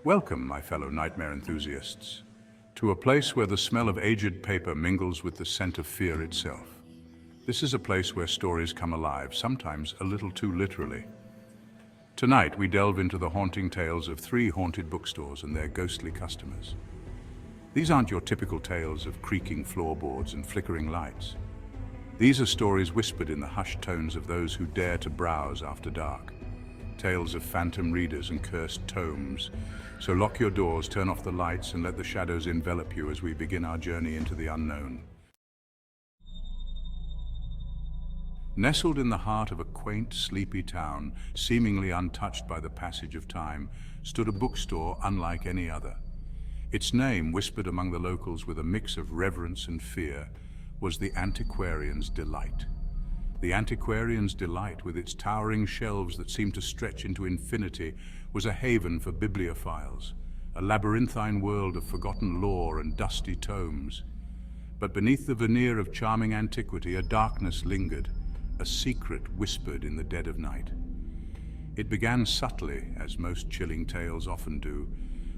Welcome, my fellow nightmare enthusiasts, to a place where the smell of aged paper mingles with the scent of fear itself. This is a place where stories come alive, sometimes a little too literally. Tonight, we delve into the haunting tales of 3 haunted bookstores and their ghostly customers. These aren't your typical tales of creaking floorboards and flickering lights. These are stories whispered in the hushed tones of those who dare to browse after dark. Tales of phantom readers and cursed tomes. So lock your doors, turn off the lights, and let the shadows envelop you as we begin our journey into the unknown. Nestled in the heart of a quaint, sleepy town, seemingly untouched by the passage of time, stood a bookstore unlike any other. Its name, whispered among the locals with a mix of reverence and fear, was the Antiquarian's Delight. The Antiquarian's Delight, with its towering shelves that seemed to stretch into infinity, was a haven for bibliophiles, a labyrinthine world of forgotten lore and dusty tomes. But beneath the veneer of charming antiquity, a darkness lingered, a secret whispered in the dead of night. It began subtly, as most chilling tales often do,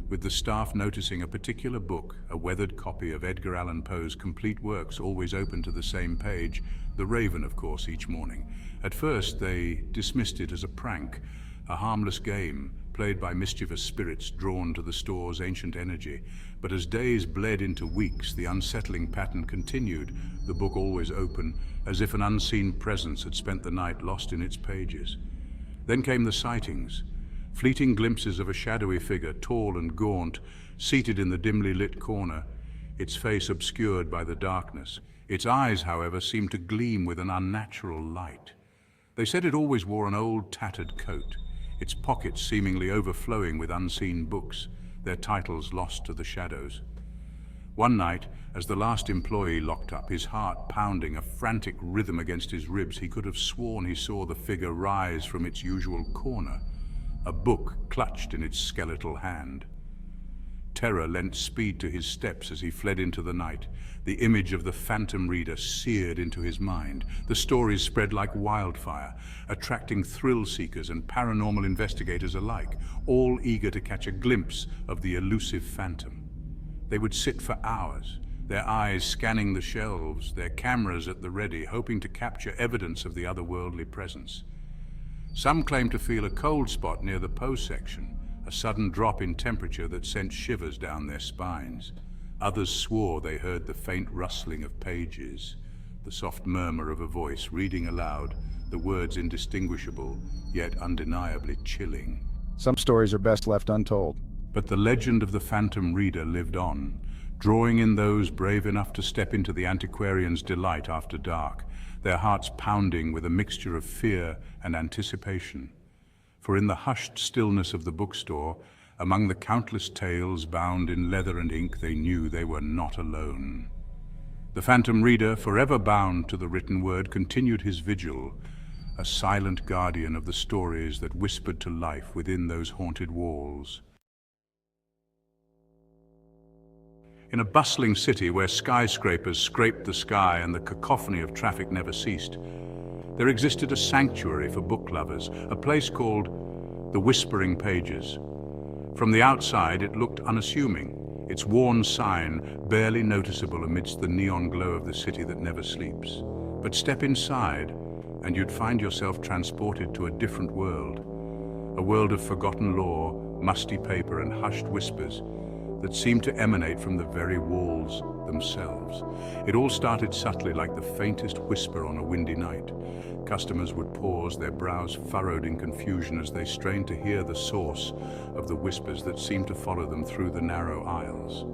with the staff noticing a particular book, a weathered copy of Edgar Allan Poe's complete works, always open to the same page, The Raven, of course, each morning. At first, they dismissed it as a prank, a harmless game played by mischievous spirits drawn to the store's ancient energy. But as days bled into weeks, the unsettling pattern continued, the book always open, as if an unseen presence had spent the night lost in its pages. Then came the sightings. Fleeting glimpses of a shadowy figure, tall and gaunt, seated in the dimly lit corner, its face obscured by the darkness. Its eyes, however, seemed to gleam with an unnatural light. They said it always wore an old, tattered coat, its pockets seemingly overflowing with unseen books, their titles lost to the shadows. One night, as the last employee locked up, his heart pounding a frantic rhythm against his ribs, he could have sworn he saw the figure rise from its usual corner, a book clutched in its skeletal hand. Terror lent speed to his steps as he fled into the night. The image of the phantom reader seared into his mind. The stories spread like wildfire, attracting thrill-seekers and paranormal investigators alike, all eager to catch a glimpse of the elusive phantom. They would sit for hours, their eyes scanning the shelves, their cameras at the ready, hoping to capture evidence of the otherworldly presence. Some claimed to feel a cold spot near the Poe section, a sudden drop in temperature that sent shivers down their spines. Others swore they heard the faint rustling of pages, the soft murmur of a voice reading aloud, the words indistinguishable, yet undeniably chilling. Some stories are best left untold. But the legend of the phantom reader lived on, drawing in those brave enough to step into the Antiquarian's Delight after dark, their hearts pounding with a mixture of fear and anticipation. For in the hushed stillness of the bookstore, among the countless tales bound in leather and ink, they knew they were not alone. The phantom reader, forever bound to the written word, continued his vigil, a silent guardian of the stories that whispered to life within those haunted walls. In a bustling city where skyscrapers scraped the sky and the cacophony of traffic never ceased, there existed a sanctuary for book lovers, a place called the Whispering Pages. From the outside, it looked unassuming, its worn sign barely noticeable amidst the neon glow of the city that never sleeps. But step inside, and you'd find yourself transported to a different world, a world of forgotten lore, musty paper, and hushed whispers that seemed to emanate from the very walls themselves. It all started subtly, like the faintest whisper on a windy night. Customers would pause, their brows furrowed in confusion as they strained to hear the source of the whispers that seemed to follow them through the narrow aisles.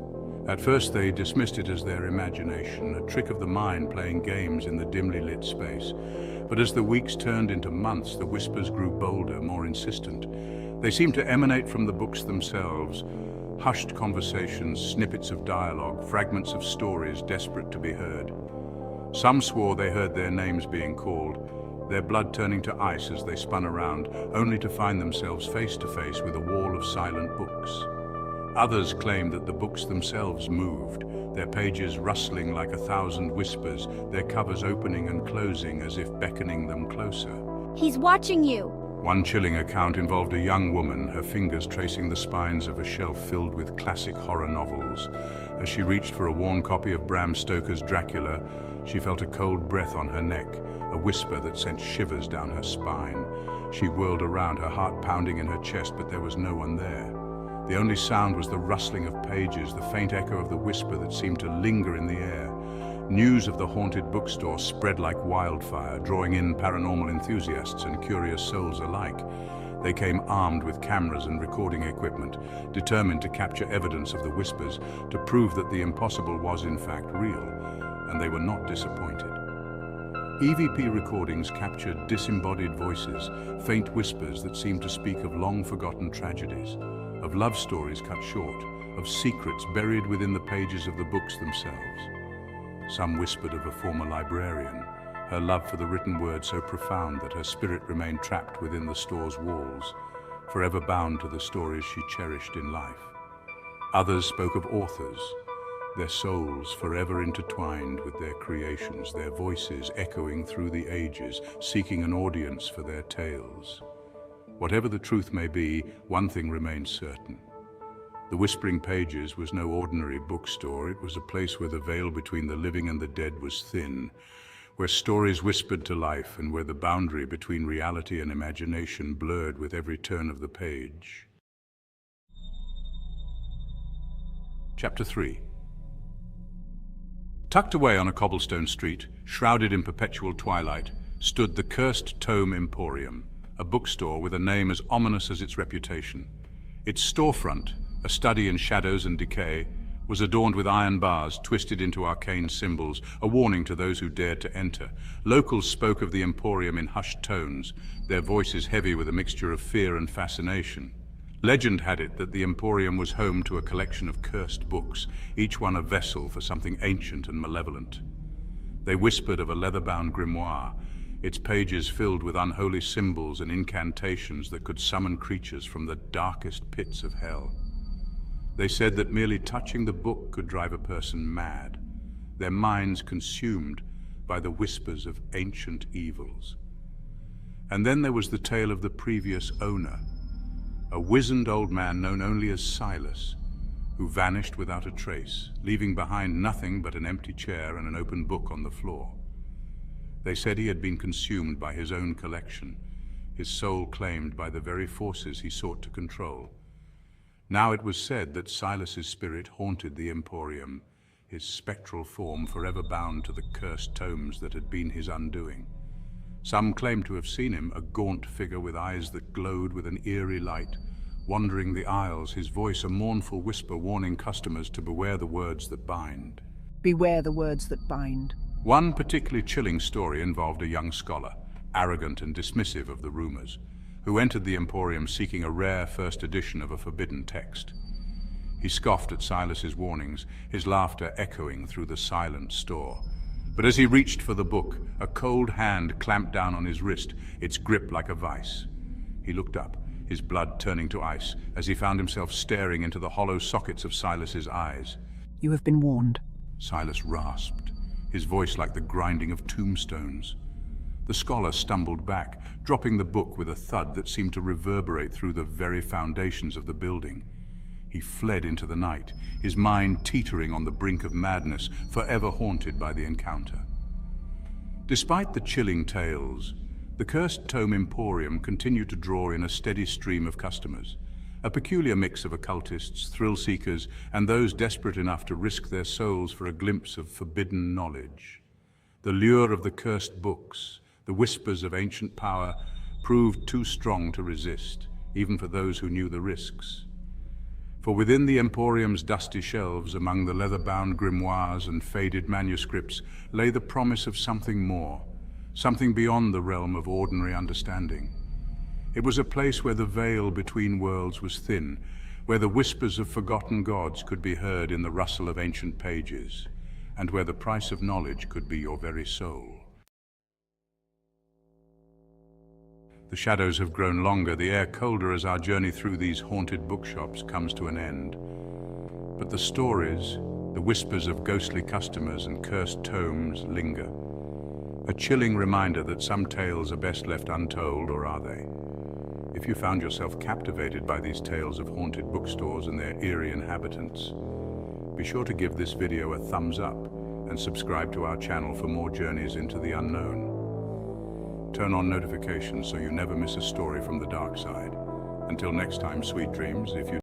At first they dismissed it as their imagination, a trick of the mind playing games in the dimly lit space. But as the weeks turned into months, the whispers grew bolder, more insistent. They seemed to emanate from the books themselves, hushed conversations, snippets of dialogue, fragments of stories desperate to be heard. Some swore they heard their names being called, their blood turning to ice as they spun around, only to find themselves face to face with a wall of silent books. Others claimed that the books themselves moved, their pages rustling like 1,000 whispers, their covers opening and closing as if beckoning them closer. He's watching you. One chilling account involved a young woman, her fingers tracing the spines of a shelf filled with classic horror novels. As she reached for a worn copy of Bram Stoker's Dracula, she felt a cold breath on her neck, a whisper that sent shivers down her spine. She whirled around, her heart pounding in her chest, but there was no one there. The only sound was the rustling of pages, the faint echo of the whisper that seemed to linger in the air. News of the haunted bookstore spread like wildfire, drawing in paranormal enthusiasts and curious souls alike. They came armed with cameras and recording equipment, determined to capture evidence of the whispers, to prove that the impossible was in fact real, and they were not disappointed. EVP recordings captured disembodied voices, faint whispers that seemed to speak of long-forgotten tragedies, of love stories cut short, of secrets buried within the pages of the books themselves. Some whispered of a former librarian, her love for the written word so profound that her spirit remained trapped within the store's walls, forever bound to the stories she cherished in life. Others spoke of authors, their souls forever intertwined with their creations, their voices echoing through the ages, seeking an audience for their tales. Whatever the truth may be, one thing remains certain. The Whispering Pages was no ordinary bookstore. It was a place where the veil between the living and the dead was thin, where stories whispered to life and where the boundary between reality and imagination blurred with every turn of the page. Chapter 3. Tucked away on a cobblestone street, shrouded in perpetual twilight, stood the Cursed Tome Emporium, a bookstore with a name as ominous as its reputation. Its storefront, a study in shadows and decay, was adorned with iron bars twisted into arcane symbols, a warning to those who dared to enter. Locals spoke of the Emporium in hushed tones, their voices heavy with a mixture of fear and fascination. Legend had it that the Emporium was home to a collection of cursed books, each one a vessel for something ancient and malevolent. They whispered of a leather-bound grimoire, its pages filled with unholy symbols and incantations that could summon creatures from the darkest pits of hell. They said that merely touching the book could drive a person mad, their minds consumed by the whispers of ancient evils. And then there was the tale of the previous owner, a wizened old man known only as Silas, who vanished without a trace, leaving behind nothing but an empty chair and an open book on the floor. They said he had been consumed by his own collection, his soul claimed by the very forces he sought to control. Now it was said that Silas's spirit haunted the Emporium, his spectral form forever bound to the cursed tomes that had been his undoing. Some claimed to have seen him, a gaunt figure with eyes that glowed with an eerie light, wandering the aisles, his voice a mournful whisper warning customers to beware the words that bind. Beware the words that bind. One particularly chilling story involved a young scholar, arrogant and dismissive of the rumors, who entered the Emporium seeking a rare first edition of a forbidden text. He scoffed at Silas's warnings, his laughter echoing through the silent store. But as he reached for the book, a cold hand clamped down on his wrist, its grip like a vice. He looked up, his blood turning to ice, as he found himself staring into the hollow sockets of Silas's eyes. You have been warned. Silas rasped, his voice like the grinding of tombstones. The scholar stumbled back, dropping the book with a thud that seemed to reverberate through the very foundations of the building. He fled into the night, his mind teetering on the brink of madness, forever haunted by the encounter. Despite the chilling tales, the Cursed Tome Emporium continued to draw in a steady stream of customers, a peculiar mix of occultists, thrill-seekers, and those desperate enough to risk their souls for a glimpse of forbidden knowledge. The lure of the cursed books, the whispers of ancient power, proved too strong to resist, even for those who knew the risks. For within the Emporium's dusty shelves, among the leather-bound grimoires and faded manuscripts, lay the promise of something more, something beyond the realm of ordinary understanding. It was a place where the veil between worlds was thin, where the whispers of forgotten gods could be heard in the rustle of ancient pages, and where the price of knowledge could be your very soul. The shadows have grown longer, the air colder as our journey through these haunted bookshops comes to an end. But the stories, the whispers of ghostly customers and cursed tomes linger. A chilling reminder that some tales are best left untold, or are they? If you found yourself captivated by these tales of haunted bookstores and their eerie inhabitants, be sure to give this video a thumbs up and subscribe to our channel for more journeys into the unknown. Turn on notifications so you never miss a story from the dark side. Until next time, sweet dreams. If you